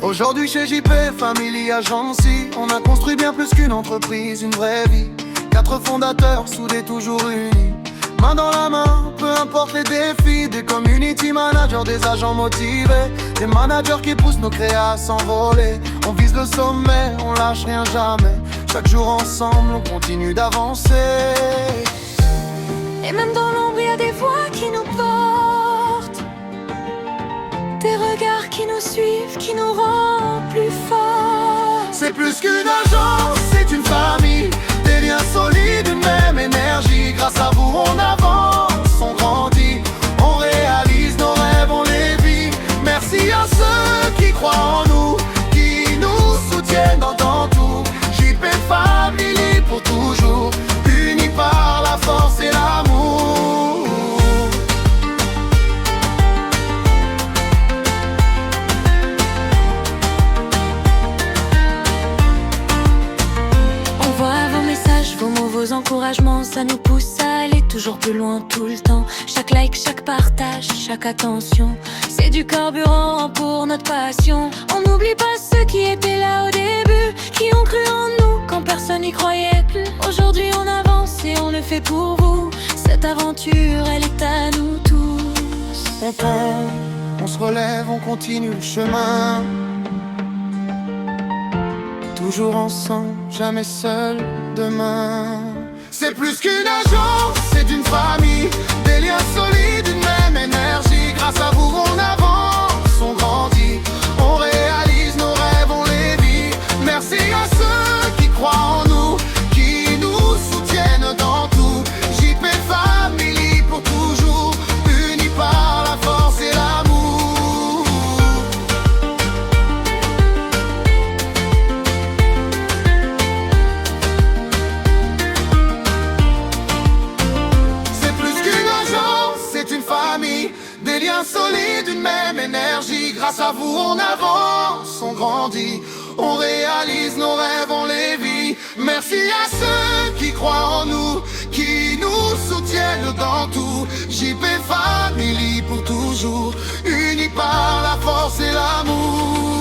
Aujourd'hui chez JP Family Agency, on a construit bien plus qu'une entreprise, une vraie vie. 4 fondateurs soudés toujours unis, main dans la main, peu importe les défis. Des community managers, des agents motivés, des managers qui poussent nos créas à s'envoler. On vise le sommet, on lâche rien jamais. Chaque jour ensemble, on continue d'avancer. Et même dans l'ombre, il y a des voix qui nous portent, des regards qui nous suivent, qui nous rendent plus forts. C'est plus qu'une agence, c'est une famille, des liens solides, une même énergie. Grâce à vous on avance, on grandit, on réalise nos rêves, on les vit. Merci à ceux qui croient en nous, qui nous soutiennent dans tout. JP Family pour toujours, unis par la force et l'amour. On voit vos messages, vos mots, vos encouragements, ça nous pousse à aller toujours plus loin tout le temps. Chaque like, chaque partage, chaque attention, c'est du carburant pour notre passion. On n'oublie pas ceux qui étaient là au début, qui ont cru en nous quand personne n'y croyait plus. Aujourd'hui on avance et on le fait pour vous. Cette aventure, elle est à nous tous. On tombe, on se relève, on continue le chemin. Toujours ensemble, jamais seul demain. C'est plus qu'une agence, c'est d'une famille, des liens solides, une même énergie. Grâce à vous on avance, on grandit, on réalise nos rêves, on les vit. Merci à ceux qui croient en nous, qui nous soutiennent dans tout. JP Family pour toujours, unis par la force et l'amour. C'est plus qu'une agence, c'est une famille, des liens solides, une même énergie. Grâce à vous on avance, on grandit, on réalise nos rêves, on les vit. Merci à ceux qui croient en nous, qui nous soutiennent dans tout. JP Family pour toujours, unis par la force et l'amour.